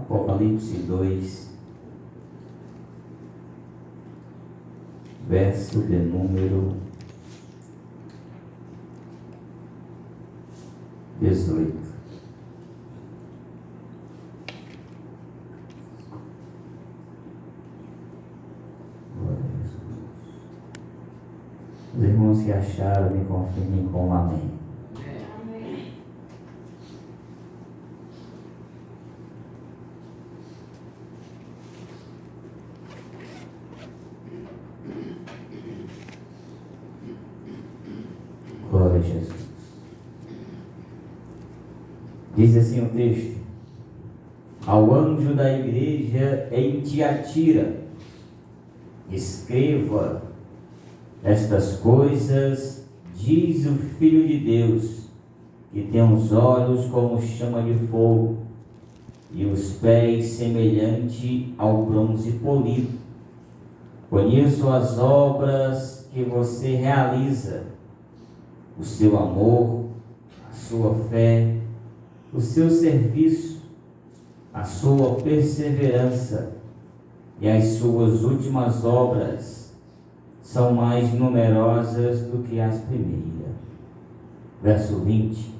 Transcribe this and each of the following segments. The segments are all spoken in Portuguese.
Apocalipse 2, verso de número 18. Glória a Jesus. Os irmãos que acharam, me confirmem com um amém. Glória a Jesus. Diz assim o texto: ao anjo da igreja em Tiatira, escreva: estas coisas diz o Filho de Deus, que tem os olhos como chama de fogo e os pés semelhante ao bronze polido. Conheço as obras que você realiza, o seu amor, a sua fé, o seu serviço, a sua perseverança e as suas últimas obras são mais numerosas do que as primeiras. Verso 20.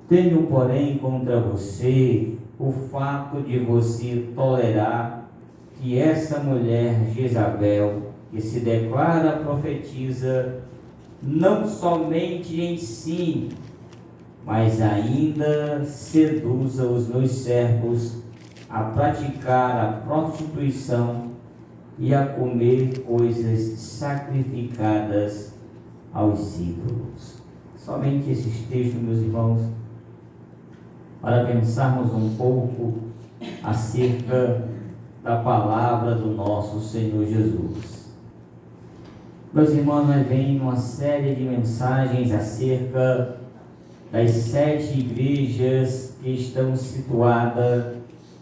Tenho, porém, contra você o fato de você tolerar que essa mulher Jezabel, que se declara profetiza, não somente ensine, mas ainda seduza os meus servos a praticar a prostituição e a comer coisas sacrificadas aos ídolos. Somente esses textos, meus irmãos, para pensarmos um pouco acerca da palavra do nosso Senhor Jesus. Meus irmãos, nós vemos uma série de mensagens acerca das 7 igrejas que estão situadas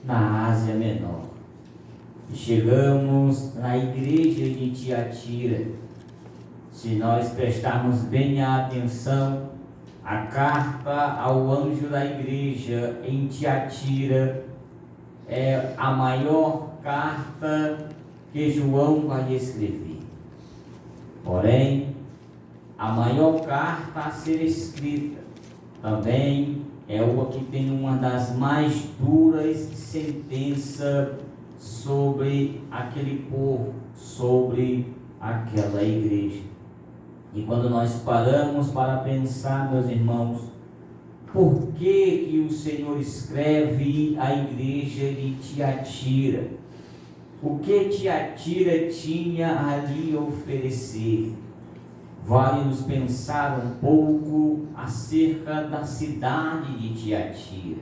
na Ásia Menor. E chegamos na igreja de Tiatira. Se nós prestarmos bem a atenção, a carta ao anjo da igreja em Tiatira é a maior carta que João vai escrever. Porém, a maior carta a ser escrita também é uma que tem uma das mais duras sentenças sobre aquele povo, sobre aquela igreja. E quando nós paramos para pensar, meus irmãos, por que o Senhor escreve a igreja de Tiatira? O que Tiatira tinha ali a oferecer? Vale nos pensar um pouco acerca da cidade de Tiatira.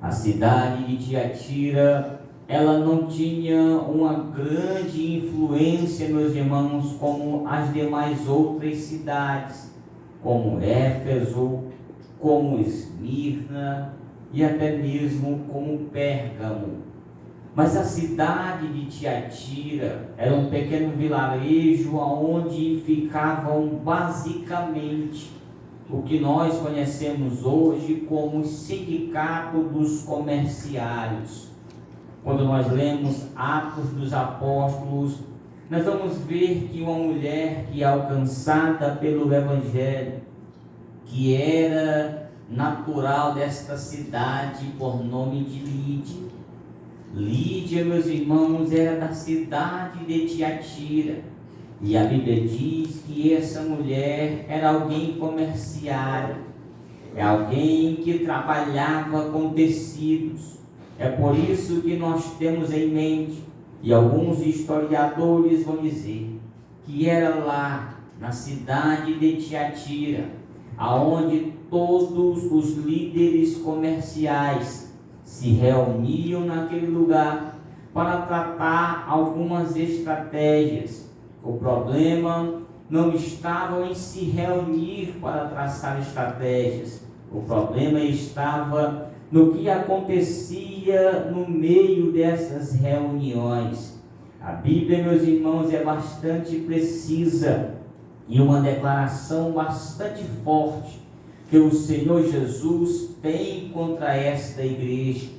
A cidade de Tiatira, ela não tinha uma grande influência, meus irmãos, como as demais outras cidades, como Éfeso, como Esmirna e até mesmo como Pérgamo. Mas a cidade de Tiatira era um pequeno vilarejo onde ficavam basicamente o que nós conhecemos hoje como o sindicato dos comerciários. Quando nós lemos Atos dos Apóstolos, nós vamos ver que uma mulher que é alcançada pelo Evangelho, que era natural desta cidade por nome de Lídia. Lídia, meus irmãos, era da cidade de Tiatira. E a Bíblia diz que essa mulher era alguém comerciário, é alguém que trabalhava com tecidos. É por isso que nós temos em mente, e alguns historiadores vão dizer, que era lá na cidade de Tiatira, aonde todos os líderes comerciais se reuniam naquele lugar para tratar algumas estratégias. O problema não estava em se reunir para traçar estratégias. O problema estava no que acontecia no meio dessas reuniões. A Bíblia, meus irmãos, é bastante precisa e uma declaração bastante forte que o Senhor Jesus tem contra esta igreja.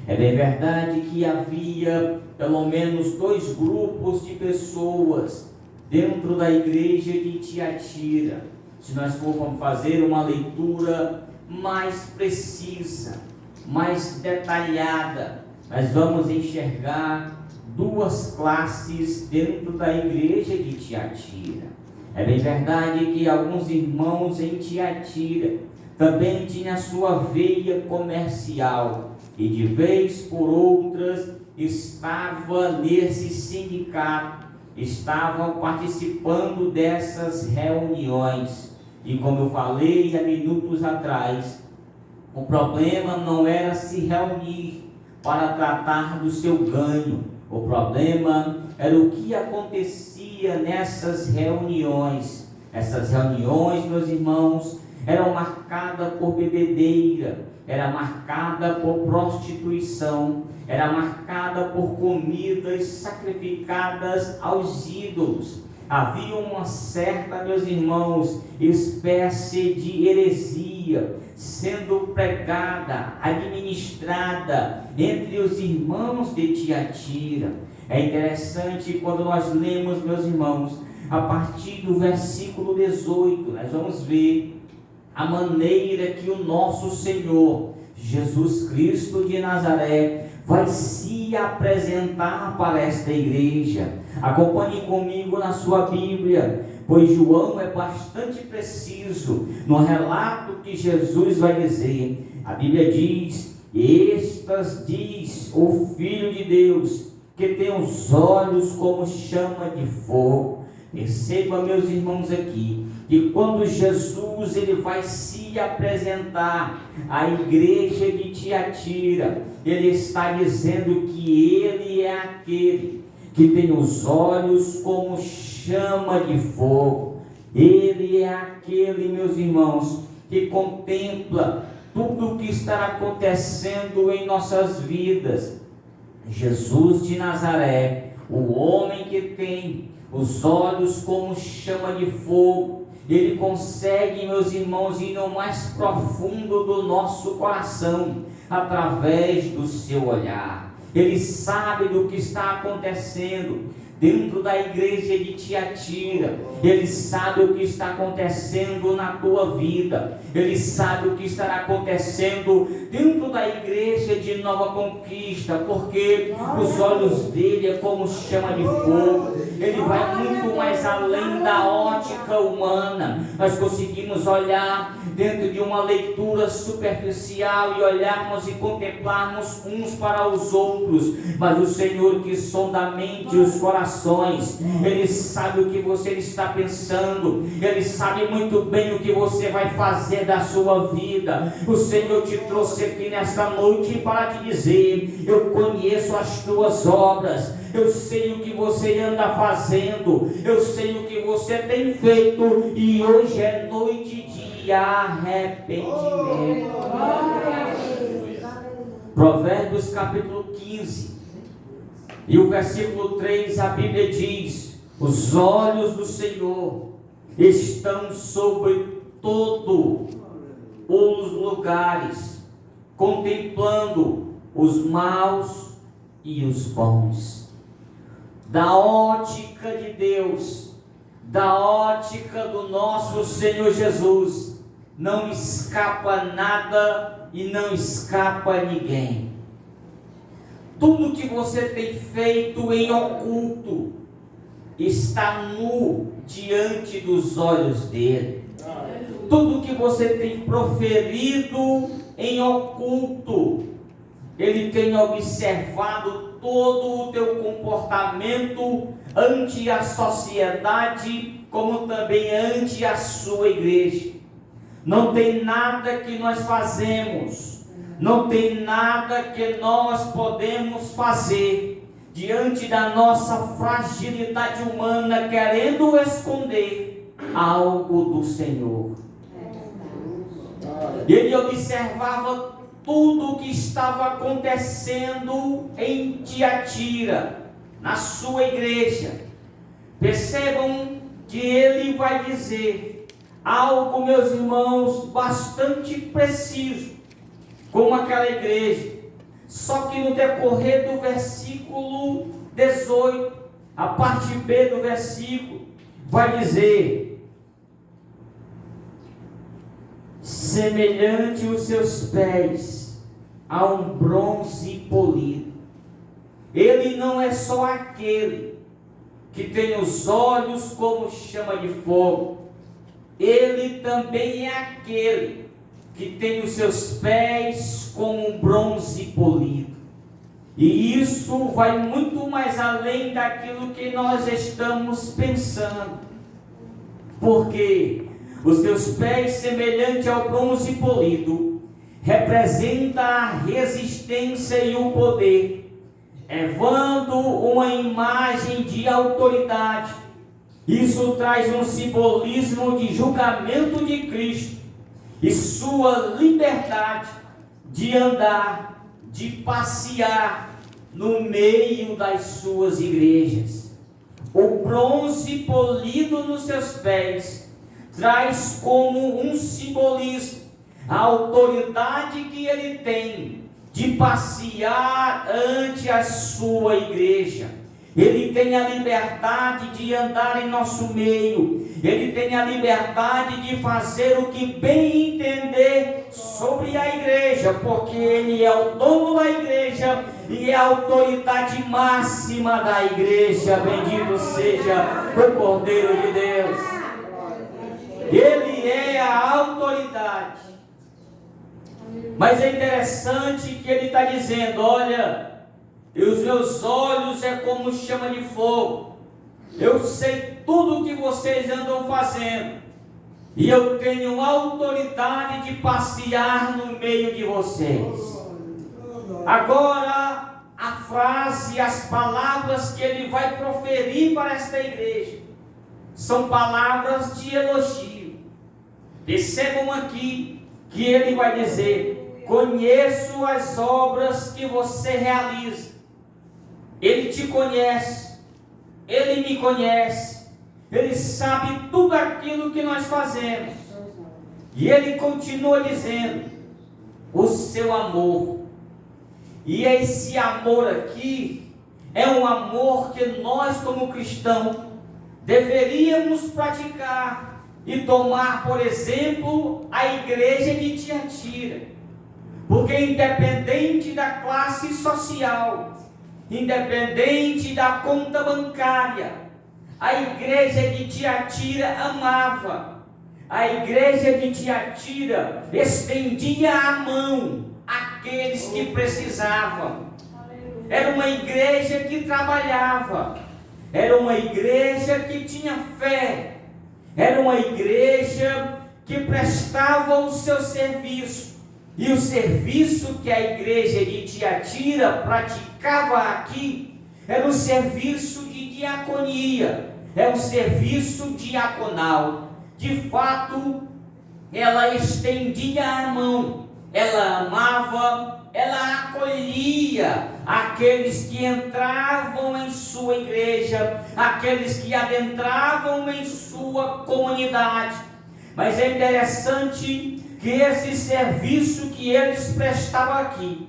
É bem verdade que havia pelo menos 2 grupos de pessoas dentro da igreja de Tiatira. Se nós formos fazer uma leitura mais precisa, mais detalhada, nós vamos enxergar 2 classes dentro da igreja de Tiatira. É bem verdade que alguns irmãos em Tiatira também tinham a sua veia comercial e de vez por outras estava nesse sindicato, estavam participando dessas reuniões. E como eu falei há minutos atrás, o problema não era se reunir para tratar do seu ganho. O problema era o que acontecia nessas reuniões. Essas reuniões, meus irmãos, eram marcadas por bebedeira, era marcada por prostituição, era marcada por comidas sacrificadas aos ídolos. Havia uma certa, meus irmãos, espécie de heresia sendo pregada, administrada entre os irmãos de Tiatira. É interessante quando nós lemos, meus irmãos, a partir do versículo 18, nós vamos ver a maneira que o nosso Senhor, Jesus Cristo de Nazaré, vai se apresentar para esta igreja. Acompanhe comigo na sua Bíblia, pois João é bastante preciso no relato que Jesus vai dizer. A Bíblia diz: estas diz o Filho de Deus, que tem os olhos como chama de fogo. Perceba, meus irmãos, aqui, que quando Jesus ele vai se apresentar à igreja de Tiatira, ele está dizendo que ele é aquele que tem os olhos como chama de fogo. Ele é aquele, meus irmãos, que contempla tudo o que está acontecendo em nossas vidas. Jesus de Nazaré, o homem que tem os olhos como chama de fogo, ele consegue, meus irmãos, ir no mais profundo do nosso coração, através do seu olhar. Ele sabe do que está acontecendo dentro da igreja de Tiatira. Ele sabe o que está acontecendo na tua vida. Ele sabe o que estará acontecendo dentro da igreja de Nova Conquista, porque os olhos dele é como chama de fogo. Ele vai muito mais além da ótica humana. Nós conseguimos olhar dentro de uma leitura superficial e olharmos e contemplarmos uns para os outros, mas o Senhor que sonda a mente e os corações, Ele sabe o que você está pensando, Ele sabe muito bem o que você vai fazer da sua vida. O Senhor te trouxe aqui nesta noite para te dizer: eu conheço as tuas obras, eu sei o que você anda fazendo, eu sei o que você tem feito, e hoje é noite de arrependimento. Provérbios capítulo 15 e o versículo 3, a Bíblia diz: os olhos do Senhor estão sobre todos os lugares, contemplando os maus e os bons. Da ótica de Deus, da ótica do nosso Senhor Jesus, não escapa nada e não escapa ninguém. Tudo que você tem feito em oculto está nu diante dos olhos dele. Tudo que você tem proferido em oculto, ele tem observado todo o teu comportamento ante a sociedade, como também ante a sua igreja. Não tem nada que nós fazemos, não tem nada que nós podemos fazer diante da nossa fragilidade humana, querendo esconder algo do Senhor. Ele observava tudo o que estava acontecendo em Tiatira, na sua igreja. Percebam que ele vai dizer algo, meus irmãos, bastante preciso, como aquela igreja. Só que no decorrer do versículo 18, a parte B do versículo, vai dizer: semelhante os seus pés a um bronze polido. Ele não é só aquele que tem os olhos como chama de fogo, ele também é aquele que tem os seus pés como um bronze polido. E isso vai muito mais além daquilo que nós estamos pensando, porque os teus pés, semelhante ao bronze polido, representa a resistência e o poder, levando uma imagem de autoridade. Isso traz um simbolismo de julgamento de Cristo e sua liberdade de andar, de passear no meio das suas igrejas. O bronze polido nos seus pés traz como um simbolismo a autoridade que ele tem de passear ante a sua igreja. Ele tem a liberdade de andar em nosso meio, ele tem a liberdade de fazer o que bem entender sobre a igreja, porque ele é o dono da igreja e é a autoridade máxima da igreja. Bendito seja o Cordeiro de Deus. Ele é a autoridade. Mas é interessante que ele está dizendo: olha, e os meus olhos é como chama de fogo, eu sei tudo o que vocês andam fazendo, e eu tenho autoridade de passear no meio de vocês. Agora, a frase, as palavras que ele vai proferir para esta igreja, são palavras de elogio. Percebam aqui que ele vai dizer: conheço as obras que você realiza. Ele te conhece, ele me conhece, ele sabe tudo aquilo que nós fazemos. E ele continua dizendo: o seu amor. E esse amor aqui é um amor que nós, como cristãos, deveríamos praticar e tomar, por exemplo, a igreja de Tiatira. Porque independente da classe social, independente da conta bancária, a igreja de Tiatira amava. A igreja de Tiatira estendia a mão àqueles que precisavam. Era uma igreja que trabalhava, era uma igreja que tinha fé, era uma igreja que prestava o seu serviço. E o serviço que a igreja de Tiatira praticava aqui era um serviço de diaconia, é um serviço diaconal. De fato, ela estendia a mão, ela amava, ela acolhia aqueles que entravam em sua igreja, aqueles que adentravam em sua comunidade. Mas é interessante que esse serviço que eles prestavam aqui,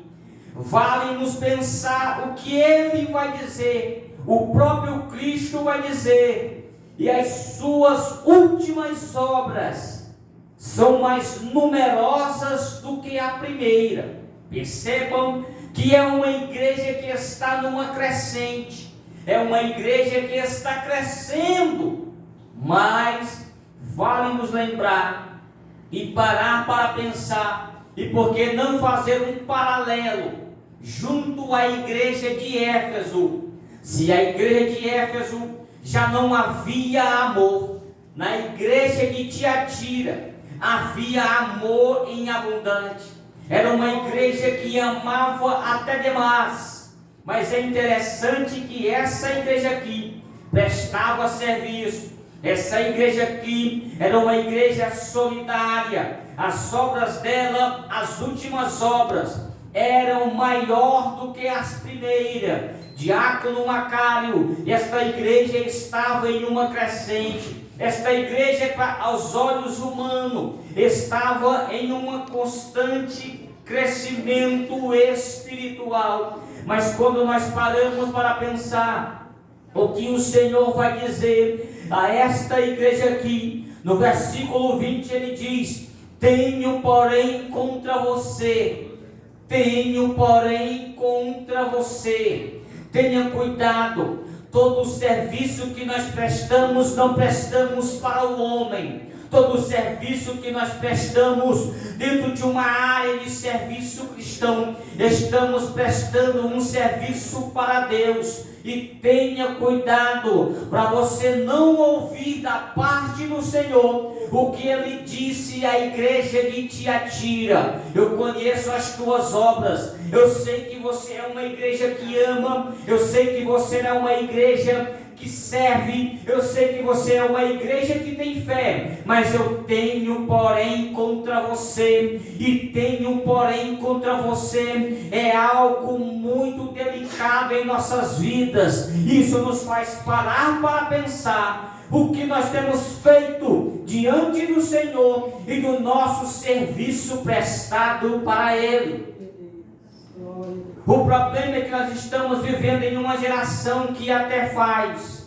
vale-nos pensar o que ele vai dizer, o próprio Cristo vai dizer, e as suas últimas obras são mais numerosas do que a primeira. Percebam que é uma igreja que está numa crescente, é uma igreja que está crescendo, mas vale-nos lembrar e parar para pensar, e por que não fazer um paralelo junto à igreja de Éfeso? Se a igreja de Éfeso já não havia amor, na igreja de Tiatira havia amor em abundante. Era uma igreja que amava até demais. Mas é interessante que essa igreja aqui prestava serviço. Essa igreja aqui era uma igreja solidária. As obras dela, as últimas obras, eram maior do que as primeiras. Diácono Macário, esta igreja estava em uma crescente. Esta igreja, aos olhos humanos, estava em uma constante crescimento espiritual. Mas quando nós paramos para pensar o que o Senhor vai dizer a esta igreja aqui, no versículo 20 ele diz: tenho porém contra você, tenha cuidado. Todo o serviço que nós prestamos, não prestamos para o homem. Todo o serviço que nós prestamos dentro de uma área de serviço cristão, estamos prestando um serviço para Deus. E tenha cuidado para você não ouvir da parte do Senhor o que Ele disse à igreja de Tiatira: eu conheço as tuas obras, eu sei que você é uma igreja que ama, eu sei que você é uma igreja que serve, eu sei que você é uma igreja que tem fé, mas eu tenho porém contra você, é algo muito delicado em nossas vidas. Isso nos faz parar para pensar o que nós temos feito diante do Senhor e do nosso serviço prestado para Ele. O problema é que nós estamos vivendo em uma geração que até faz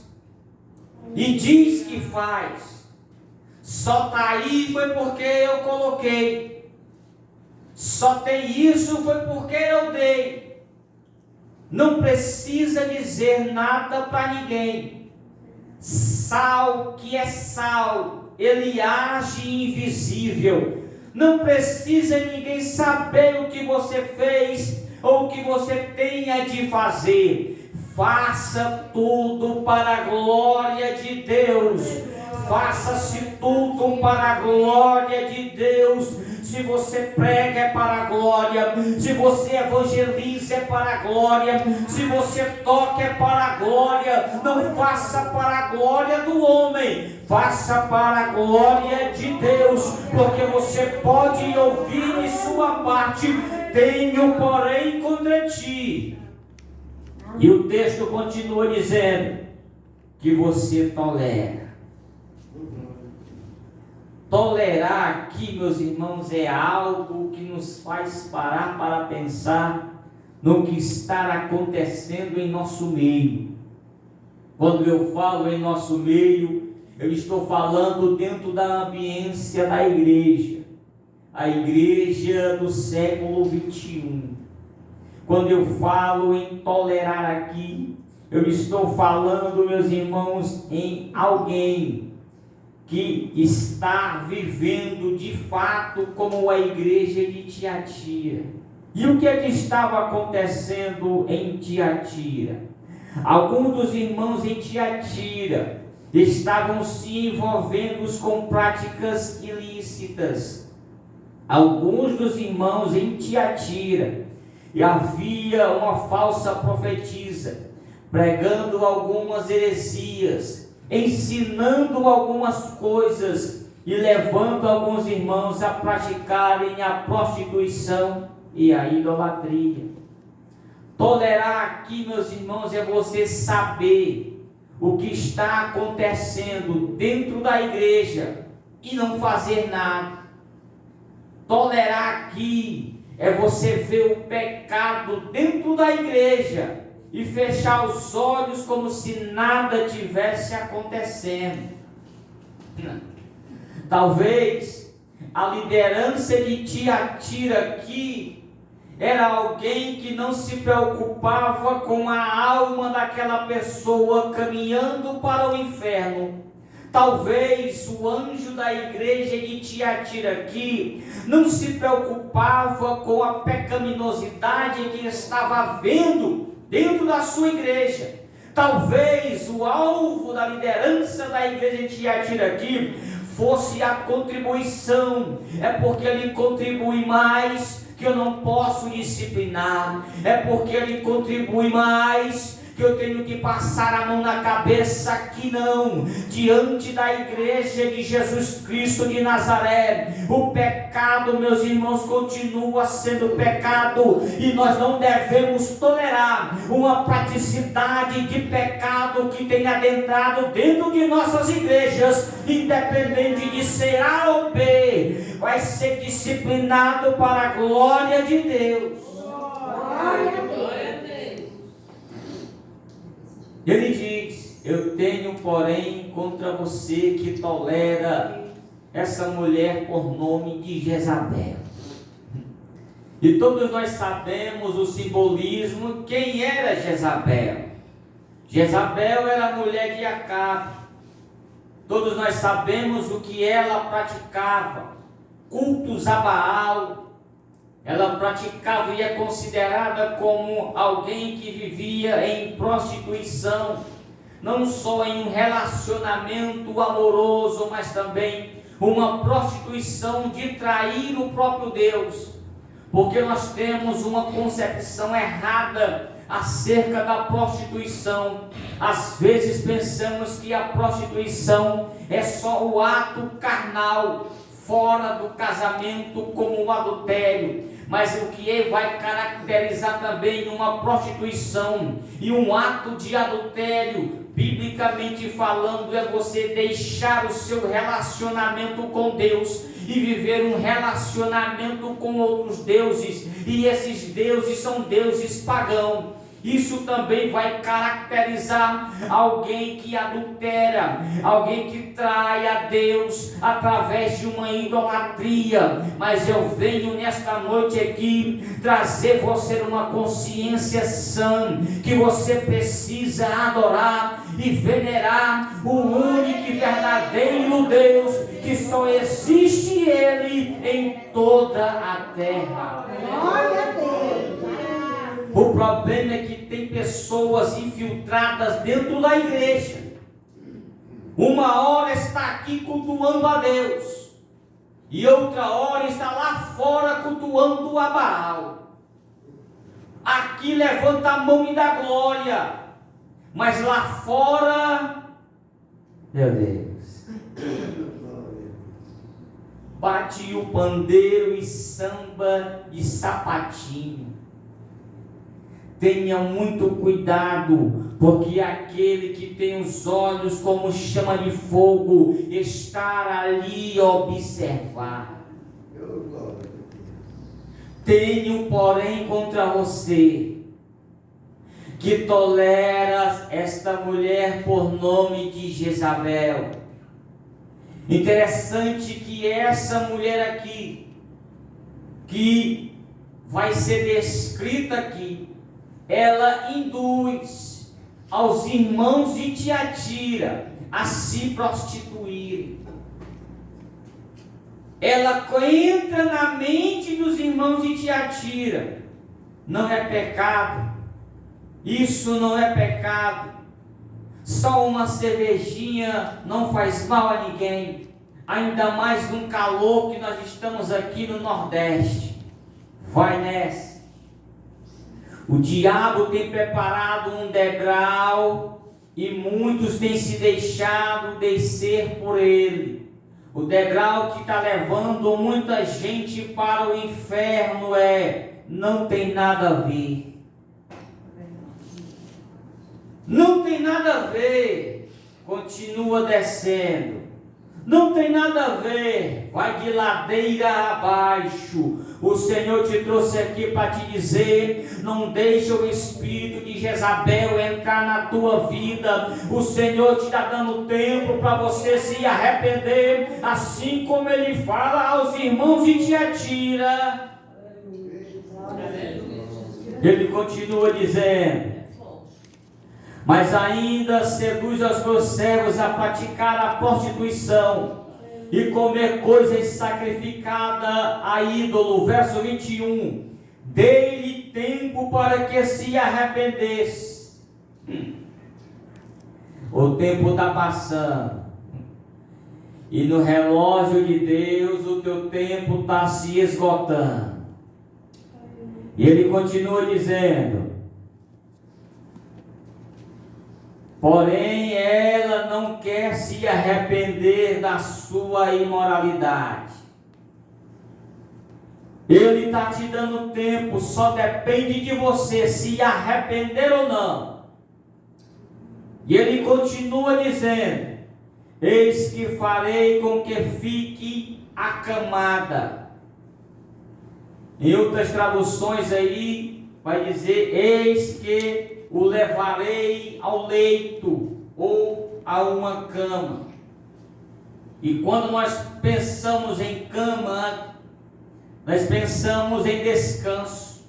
e diz que faz. Só está aí foi porque eu coloquei. Só tem isso foi porque eu dei. Não precisa dizer nada para ninguém. Sal que é sal, ele age invisível. Não precisa ninguém saber o que você fez ou o que você tenha de fazer. Faça tudo para a glória de Deus. Faça-se tudo para a glória de Deus. Se você prega é para a glória, se você evangeliza é para a glória, se você toca é para a glória. Não faça para a glória do homem, faça para a glória de Deus, porque você pode ouvir de sua parte: tenho porém contra ti. E o texto continua dizendo que você tolera. Tolerar aqui, meus irmãos, é algo que nos faz parar para pensar no que está acontecendo em nosso meio. Quando eu falo em nosso meio, eu estou falando dentro da ambiência da igreja, a igreja do século 21. Quando eu falo em tolerar aqui, eu estou falando, meus irmãos, em alguém que está vivendo de fato como a igreja de Tiatira. E o que é que estava acontecendo em Tiatira? Alguns dos irmãos em Tiatira estavam se envolvendo com práticas ilícitas. Alguns dos irmãos em Tiatira, e havia uma falsa profetisa pregando algumas heresias, ensinando algumas coisas e levando alguns irmãos a praticarem a prostituição e a idolatria. Tolerar aqui, meus irmãos, é você saber o que está acontecendo dentro da igreja e não fazer nada. Tolerar aqui é você ver o pecado dentro da igreja e fechar os olhos como se nada tivesse acontecendo. Talvez a liderança de Tiatira aqui era alguém que não se preocupava com a alma daquela pessoa caminhando para o inferno. Talvez o anjo da igreja de Tiatira aqui não se preocupava com a pecaminosidade que estava havendo dentro da sua igreja. Talvez o alvo da liderança da igreja de Tiatira aqui fosse a contribuição. É porque ele contribui mais que eu não posso disciplinar. É porque ele contribui mais que eu tenho que passar a mão na cabeça aqui, não. Diante da igreja de Jesus Cristo de Nazaré, o pecado, meus irmãos, continua sendo pecado, e nós não devemos tolerar uma praticidade de pecado que tenha adentrado dentro de nossas igrejas, independente de ser A ou B, vai ser disciplinado para a glória de Deus. Glória a Deus. Ele diz: eu tenho, porém, contra você que tolera essa mulher por nome de Jezabel. E todos nós sabemos o simbolismo. Quem era Jezabel? Jezabel era a mulher de Acabe. Todos nós sabemos o que ela praticava: cultos a Baal. Ela praticava e é considerada como alguém que vivia em prostituição, não só em um relacionamento amoroso, mas também uma prostituição de trair o próprio Deus, porque nós temos uma concepção errada acerca da prostituição. Às vezes pensamos que a prostituição é só o ato carnal fora do casamento, como o adultério. Mas o que vai caracterizar também uma prostituição e um ato de adultério, biblicamente falando, é você deixar o seu relacionamento com Deus e viver um relacionamento com outros deuses, e esses deuses são deuses pagãos. Isso também vai caracterizar alguém que adultera, alguém que trai a Deus através de uma idolatria. Mas eu venho nesta noite aqui trazer você uma consciência sã, que você precisa adorar e venerar o único e verdadeiro Deus, que só existe Ele em toda a terra. Glória a Deus. O problema é que tem pessoas infiltradas dentro da igreja. Uma hora está aqui cultuando a Deus, e outra hora está lá fora cultuando a Baal. Aqui levanta a mão e dá glória, mas lá fora, meu Deus, bate o pandeiro e samba de sapatinho. Tenha muito cuidado, porque aquele que tem os olhos como chama de fogo, estar ali e observar. Tenho, porém, contra você, que toleras esta mulher por nome de Jezabel. Interessante que essa mulher aqui, que vai ser descrita aqui, ela induz aos irmãos de Tiatira a se prostituírem. Ela entra na mente dos irmãos de Tiatira. Não é pecado. Isso não é pecado. Só uma cervejinha não faz mal a ninguém. Ainda mais num calor que nós estamos aqui no Nordeste. Vai nessa. O diabo tem preparado um degrau e muitos têm se deixado descer por ele. O degrau que está levando muita gente para o inferno não tem nada a ver. Não tem nada a ver. Continua descendo. Não tem nada a ver, vai de ladeira abaixo. O Senhor te trouxe aqui para te dizer: não deixa o espírito de Jezabel entrar na tua vida. O Senhor te está dando tempo para você se arrepender, assim como Ele fala aos irmãos de Tiatira. Ele continua dizendo: mas ainda seduz aos meus servos a praticar a prostituição e comer coisas sacrificadas a ídolo. Verso 21. Dei-lhe tempo para que se arrependesse. O tempo está passando. E no relógio de Deus o teu tempo está se esgotando. E ele continua dizendo: porém ela não quer se arrepender da sua imoralidade. Ele está te dando tempo, só depende de você se arrepender ou não. E ele continua dizendo: eis que farei com que fique acamada. Em outras traduções aí vai dizer: eis que o levarei ao leito ou a uma cama. E quando nós pensamos em cama, nós pensamos em descanso.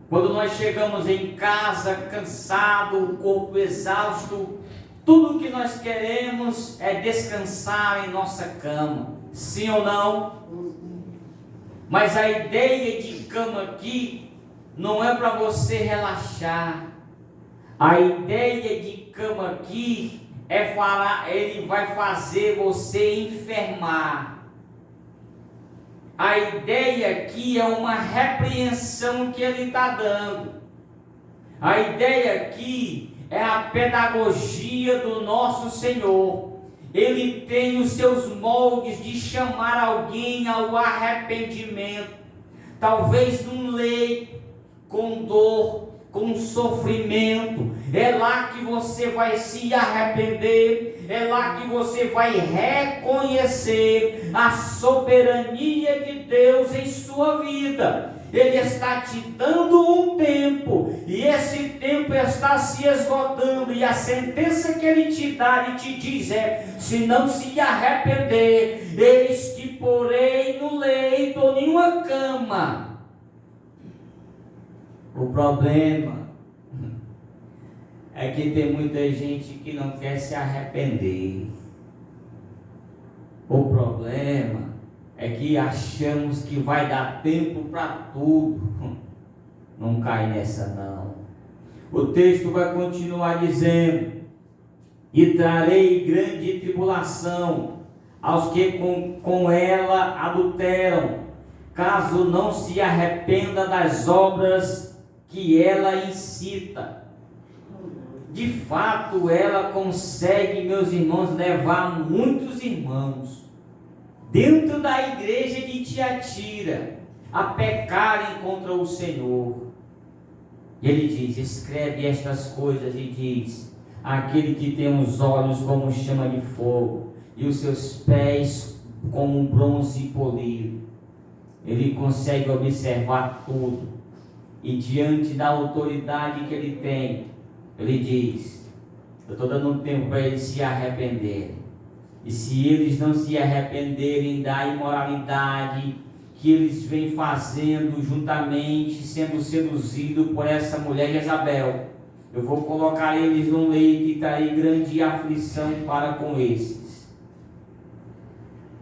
Quando nós chegamos em casa cansado, o corpo exausto, tudo que nós queremos é descansar em nossa cama. Sim ou não? Mas a ideia de cama aqui não é para você relaxar. A ideia de cama aqui ele vai fazer você enfermar. A ideia aqui é uma repreensão que ele está dando. A ideia aqui é a pedagogia do nosso Senhor. Ele tem os seus moldes de chamar alguém ao arrependimento. Talvez num leito, com dor, com sofrimento. É lá que você vai se arrepender. É lá que você vai reconhecer a soberania de Deus em sua vida. Ele está te dando um tempo, e esse tempo está se esgotando, e a sentença que ele te dá e te diz é: se não se arrepender, eis que porei no leito ou em uma cama. O problema é que tem muita gente que não quer se arrepender. O problema é que achamos que vai dar tempo para tudo. Não cai nessa não. O texto vai continuar dizendo: e trarei grande tribulação aos que com ela adulteram, caso não se arrependa das obras que ela incita. De fato, ela consegue, meus irmãos, levar muitos irmãos dentro da igreja de Tiatira a pecarem contra o Senhor. E ele diz: escreve estas coisas, e diz: aquele que tem os olhos como chama de fogo e os seus pés como bronze polido. Ele consegue observar tudo, e diante da autoridade que ele tem, ele diz: eu estou dando um tempo para eles se arrependerem. E se eles não se arrependerem da imoralidade que eles vêm fazendo juntamente, sendo seduzidos por essa mulher Jezabel, eu vou colocar eles num leito e trarei grande aflição para com esses.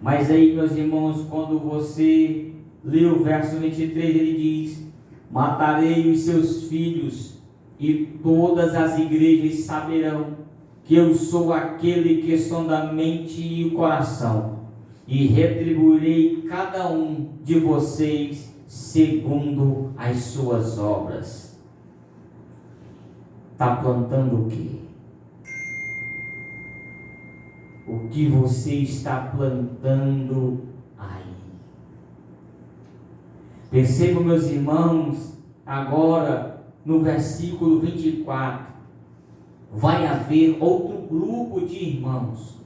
Mas aí, meus irmãos, quando você lê o verso 23, ele diz: matarei os seus filhos, e todas as igrejas saberão que eu sou aquele que sonda a mente e o coração, e retribuirei cada um de vocês segundo as suas obras. Está plantando o quê? O que você está plantando aí? Percebam, meus irmãos, agora no versículo 24, vai haver outro grupo de irmãos,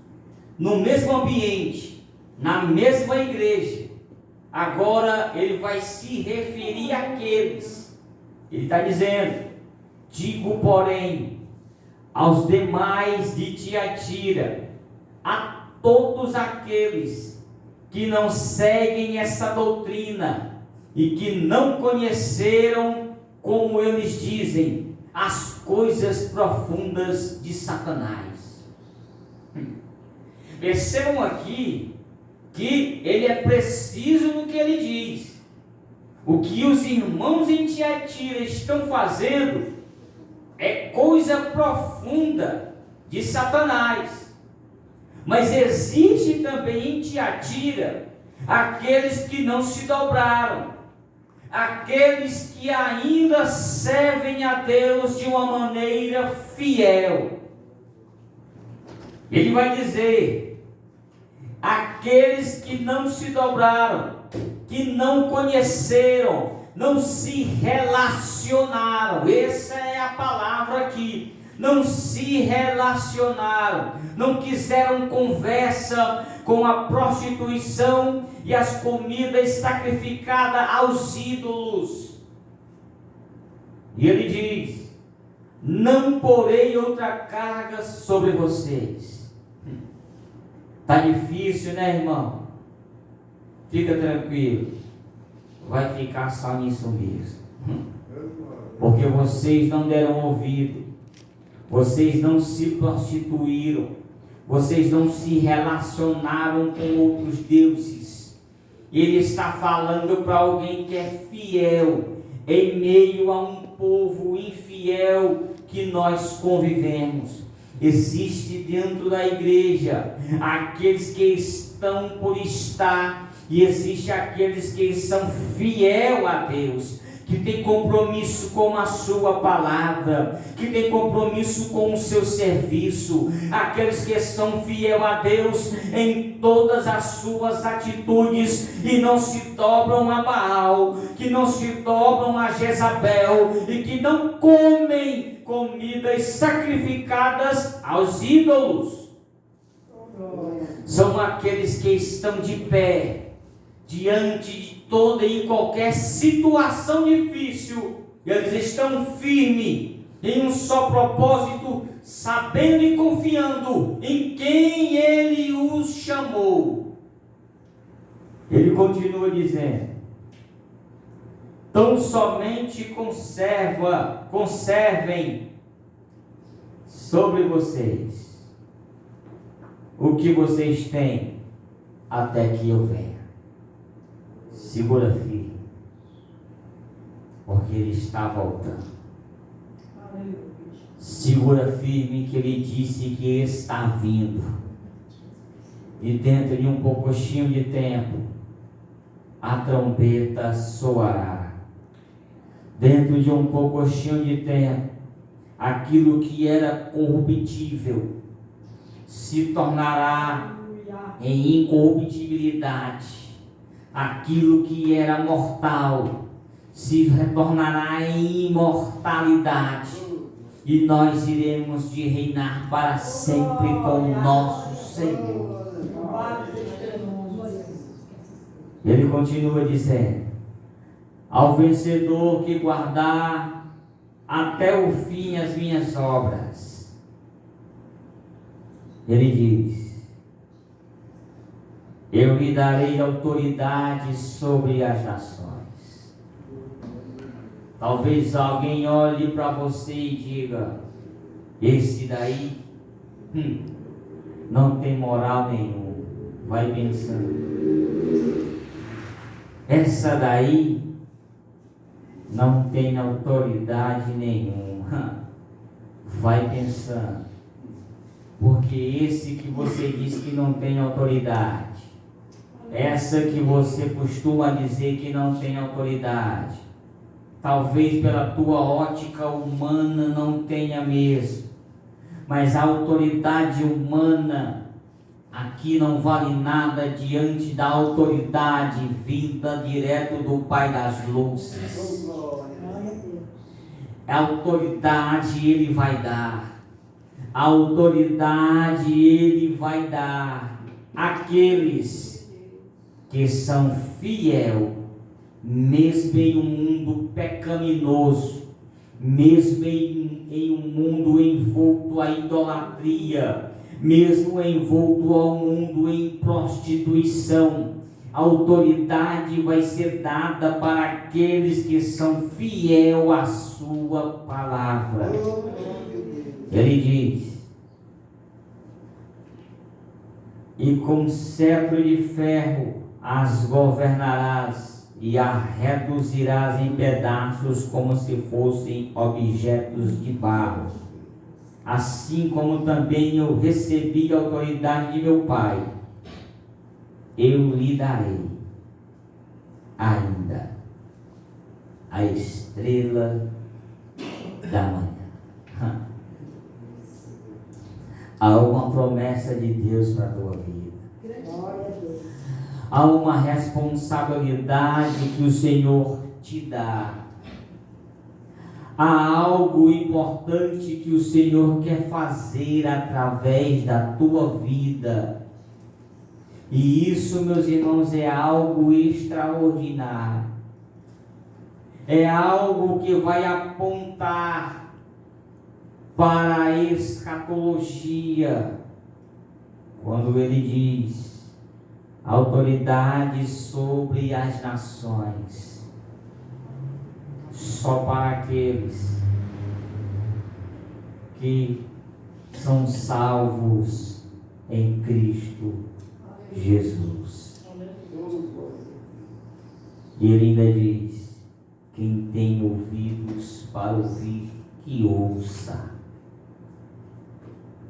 no mesmo ambiente, na mesma igreja. Agora ele vai se referir àqueles. Ele está dizendo: digo, porém, aos demais de Tiatira, a todos aqueles que não seguem essa doutrina e que não conheceram, como eles dizem, as coisas profundas de Satanás. Percebam aqui que ele é preciso no que ele diz. O que os irmãos em Tiatira estão fazendo é coisa profunda de Satanás. Mas existe também em Tiatira aqueles que não se dobraram, aqueles que ainda servem a Deus de uma maneira fiel. Ele vai dizer: aqueles que não se dobraram, que não conheceram, não se relacionaram, essa é a palavra aqui, não se relacionaram, não quiseram conversa com a prostituição e as comidas sacrificadas aos ídolos. E ele diz: não porei outra carga sobre vocês. Está difícil, né, irmão? Fica tranquilo, vai ficar só nisso mesmo, porque vocês não deram ouvido, vocês não se prostituíram, vocês não se relacionaram com outros deuses. Ele está falando para alguém que é fiel em meio a um povo infiel que nós convivemos. Existe dentro da igreja aqueles que estão por estar, e existe aqueles que são fiel a Deus, que tem compromisso com a sua palavra, que tem compromisso com o seu serviço, aqueles que são fiel a Deus em todas as suas atitudes e não se dobram a Baal, que não se dobram a Jezabel e que não comem comidas sacrificadas aos ídolos. São aqueles que estão de pé diante de toda e qualquer situação difícil, eles estão firmes em um só propósito, sabendo e confiando em quem Ele os chamou. Ele continua dizendo: tão somente conservem sobre vocês o que vocês têm, até que eu venha. Segura firme, porque Ele está voltando. Segura firme, que Ele disse que está vindo. E dentro de um pouquinho de tempo, a trombeta soará. Dentro de um pouquinho de tempo, aquilo que era corruptível se tornará em incorruptibilidade. Aquilo que era mortal se retornará em imortalidade, e nós iremos de reinar para sempre com o nosso Senhor. Ele continua dizendo: ao vencedor que guardar até o fim as minhas obras, ele diz: eu lhe darei autoridade sobre as nações. Talvez alguém olhe para você e diga: esse daí não tem moral nenhuma. Vai pensando. Essa daí não tem autoridade nenhuma. Vai pensando. Porque esse que você diz que não tem autoridade, essa que você costuma dizer que não tem autoridade, talvez pela tua ótica humana não tenha mesmo, mas a autoridade humana aqui não vale nada diante da autoridade vinda direto do Pai das Luzes. A autoridade Ele vai dar, a autoridade Ele vai dar àqueles que são fiel, mesmo em um mundo pecaminoso, mesmo em um mundo envolto à idolatria, mesmo envolto ao mundo em prostituição. A autoridade vai ser dada para aqueles que são fiel à sua palavra. Ele diz: e com cetro de ferro as governarás e a reduzirás em pedaços como se fossem objetos de barro. Assim como também eu recebi a autoridade de meu Pai, eu lhe darei ainda a estrela da manhã. Há alguma promessa de Deus para a tua vida. Glória a Deus. Há uma responsabilidade que o Senhor te dá. Há algo importante que o Senhor quer fazer através da tua vida. E isso, meus irmãos, é algo extraordinário. É algo que vai apontar para a escatologia. Quando ele diz autoridade sobre as nações. Só para aqueles que são salvos em Cristo Jesus. E ele ainda diz: quem tem ouvidos para ouvir, que ouça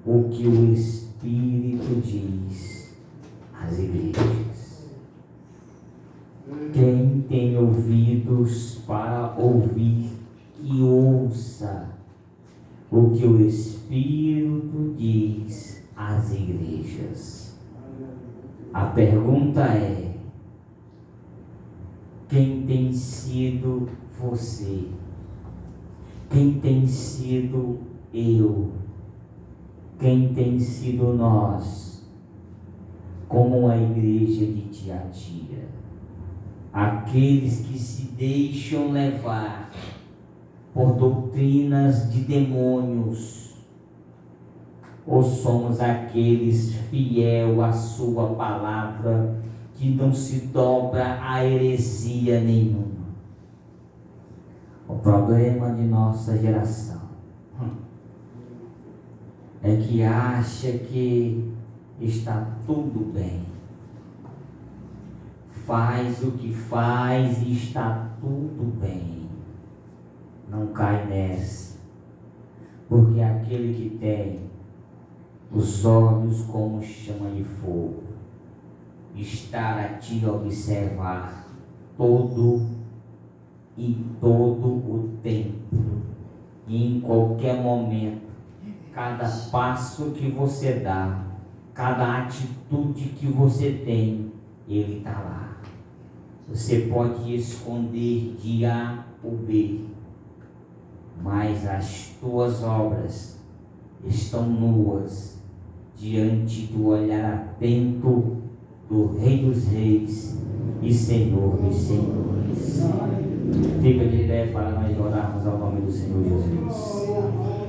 o que o Espírito diz às igrejas. Quem tem ouvidos para ouvir, que ouça o que o Espírito diz às igrejas. A pergunta é: quem tem sido você? Quem tem sido eu? Quem tem sido nós, como a igreja de Tiatira? Aqueles que se deixam levar por doutrinas de demônios, ou somos aqueles fiel à sua palavra, que não se dobra a heresia nenhuma? O problema de nossa geração é que acha que está tudo bem. Faz o que faz e está tudo bem. Não cai nessa. Porque aquele que tem os olhos como chama de fogo, estar a te observar todo o tempo, e em qualquer momento, cada passo que você dá, cada atitude que você tem, ele está lá. Você pode esconder de A ou B, mas as tuas obras estão nuas diante do olhar atento do Rei dos Reis e Senhor dos Senhores. Fica de pé para nós orarmos ao nome do Senhor Jesus.